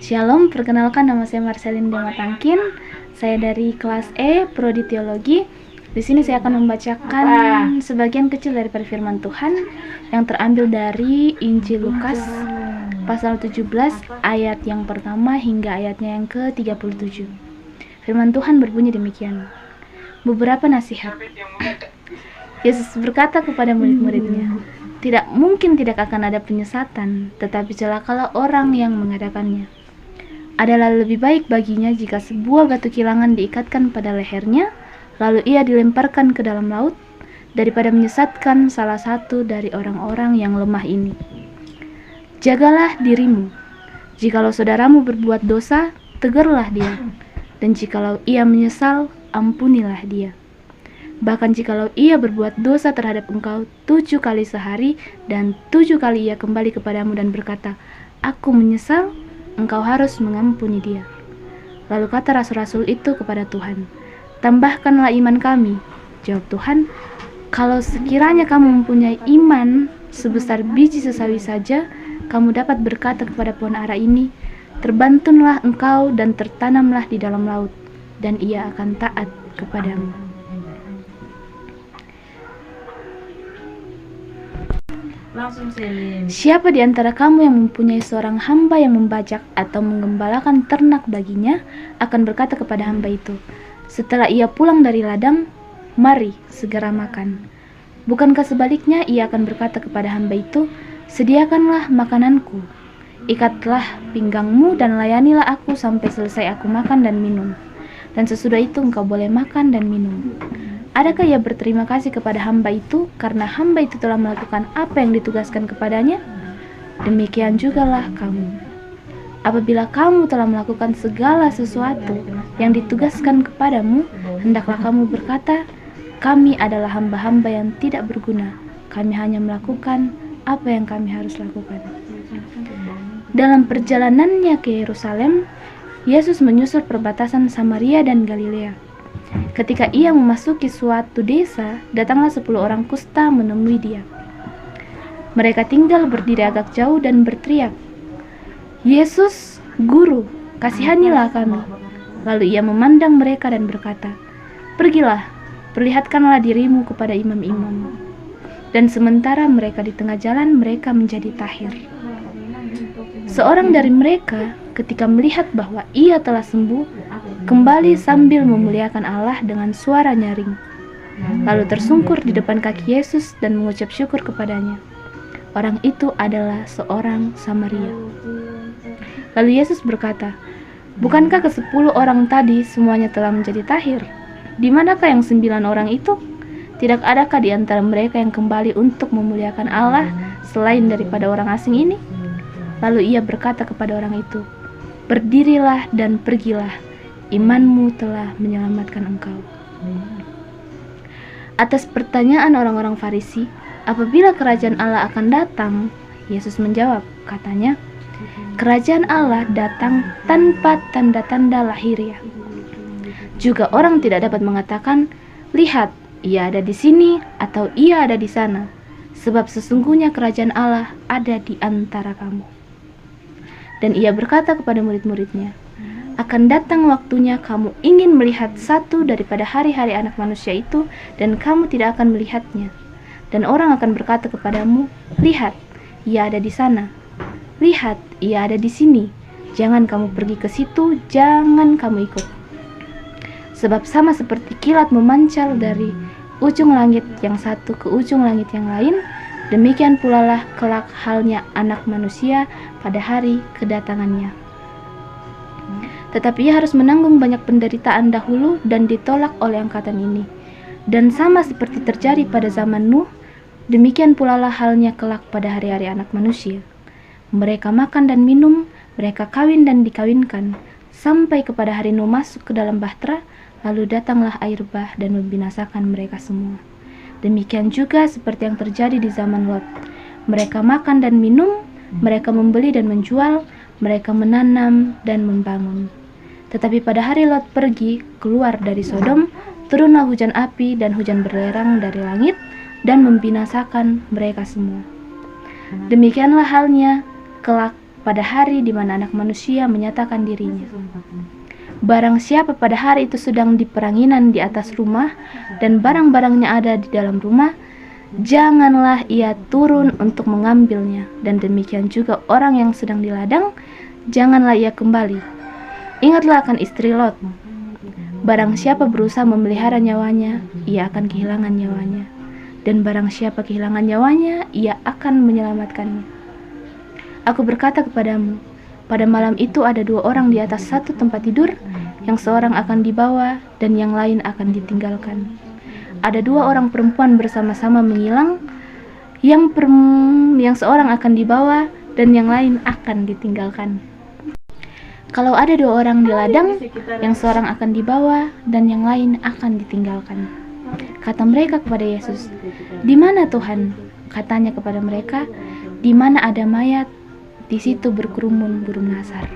Shalom, perkenalkan nama saya Marcelin Dematangkin. Saya dari kelas E, Prodi Teologi. Di sini saya akan membacakan sebagian kecil dari firman Tuhan yang terambil dari Injil Lukas pasal 17 ayat yang pertama hingga ayatnya yang ke-37. Firman Tuhan berbunyi demikian. Beberapa nasihat. Yesus berkata kepada murid-muridnya, tidak mungkin tidak akan ada penyesatan, tetapi celakalah orang yang mengadakannya. Adalah lebih baik baginya jika sebuah batu kilangan diikatkan pada lehernya, lalu ia dilemparkan ke dalam laut, daripada menyesatkan salah satu dari orang-orang yang lemah ini. Jagalah dirimu. Jikalau saudaramu berbuat dosa, tegurlah dia. Dan jikalau ia menyesal, ampunilah dia. Bahkan jikalau ia berbuat dosa terhadap engkau 7 kali sehari, dan 7 kali ia kembali kepadamu dan berkata, aku menyesal, engkau harus mengampuni dia. Lalu kata rasul-rasul itu kepada Tuhan, tambahkanlah iman kami. Jawab Tuhan, kalau sekiranya kamu mempunyai iman sebesar biji sesawi saja, kamu dapat berkata kepada pohon ara ini, terbantunlah engkau dan tertanamlah di dalam laut, dan ia akan taat kepadamu. Siapa di antara kamu yang mempunyai seorang hamba yang membajak atau menggembalakan ternak baginya, akan berkata kepada hamba itu, setelah ia pulang dari ladang, mari segera makan. Bukankah sebaliknya ia akan berkata kepada hamba itu, sediakanlah makananku, ikatlah pinggangmu dan layanilah aku sampai selesai aku makan dan minum, dan sesudah itu engkau boleh makan dan minum. Adakah ia berterima kasih kepada hamba itu karena hamba itu telah melakukan apa yang ditugaskan kepadanya? Demikian jugalah kamu. Apabila kamu telah melakukan segala sesuatu yang ditugaskan kepadamu, hendaklah kamu berkata, kami adalah hamba-hamba yang tidak berguna. Kami hanya melakukan apa yang kami harus lakukan. Dalam perjalanannya ke Yerusalem, Yesus menyusur perbatasan Samaria dan Galilea. Ketika ia memasuki suatu desa, datanglah 10 orang kusta menemui dia. Mereka tinggal berdiri agak jauh dan berteriak, Yesus, Guru, kasihanilah kami. Lalu ia memandang mereka dan berkata, pergilah, perlihatkanlah dirimu kepada imam-imam. Dan sementara mereka di tengah jalan, mereka menjadi tahir. Seorang dari mereka, ketika melihat bahwa ia telah sembuh, kembali sambil memuliakan Allah dengan suara nyaring. Lalu tersungkur di depan kaki Yesus dan mengucap syukur kepadanya. Orang itu adalah seorang Samaria. Lalu Yesus berkata, bukankah ke-10 orang tadi semuanya telah menjadi tahir? Di manakah yang 9 orang itu? Tidak adakah di antara mereka yang kembali untuk memuliakan Allah selain daripada orang asing ini? Lalu ia berkata kepada orang itu, berdirilah dan pergilah, imanmu telah menyelamatkan engkau. Atas pertanyaan orang-orang Farisi, apabila kerajaan Allah akan datang, Yesus menjawab, katanya, kerajaan Allah datang tanpa tanda-tanda lahiriah. Juga orang tidak dapat mengatakan, lihat, ia ada di sini atau ia ada di sana, sebab sesungguhnya kerajaan Allah ada di antara kamu. Dan ia berkata kepada murid-muridnya, akan datang waktunya kamu ingin melihat satu daripada hari-hari anak manusia itu, dan kamu tidak akan melihatnya. Dan orang akan berkata kepadamu, lihat, ia ada di sana. Lihat, ia ada di sini. Jangan kamu pergi ke situ, jangan kamu ikut. Sebab sama seperti kilat memancar dari ujung langit yang satu ke ujung langit yang lain, demikian pula lah kelak halnya anak manusia pada hari kedatangannya. Tetapi ia harus menanggung banyak penderitaan dahulu dan ditolak oleh angkatan ini. Dan sama seperti terjadi pada zaman Nuh, demikian pula lah halnya kelak pada hari-hari anak manusia. Mereka makan dan minum, mereka kawin dan dikawinkan, sampai kepada hari Nuh masuk ke dalam bahtera, lalu datanglah air bah dan membinasakan mereka semua. Demikian juga seperti yang terjadi di zaman Lot. Mereka makan dan minum, mereka membeli dan menjual, mereka menanam dan membangun. Tetapi pada hari Lot pergi keluar dari Sodom, turunlah hujan api dan hujan belerang dari langit dan membinasakan mereka semua. Demikianlah halnya kelak pada hari di mana Anak Manusia menyatakan dirinya. Barang siapa pada hari itu sedang di peranginan di atas rumah dan barang-barangnya ada di dalam rumah, janganlah ia turun untuk mengambilnya, dan demikian juga orang yang sedang di ladang, janganlah ia kembali. Ingatlah akan istri Lot. Barang siapa berusaha memelihara nyawanya, ia akan kehilangan nyawanya, dan barang siapa kehilangan nyawanya, ia akan menyelamatkannya. Aku berkata kepadamu, pada malam itu ada 2 orang di atas satu tempat tidur, yang seorang akan dibawa dan yang lain akan ditinggalkan. Ada 2 orang perempuan bersama-sama mengilang, yang seorang akan dibawa dan yang lain akan ditinggalkan. Kalau ada 2 orang di ladang, yang seorang akan dibawa dan yang lain akan ditinggalkan. Kata mereka kepada Yesus, "Di mana Tuhan?" Katanya kepada mereka, "Di mana ada mayat, di situ berkerumun burung nasar."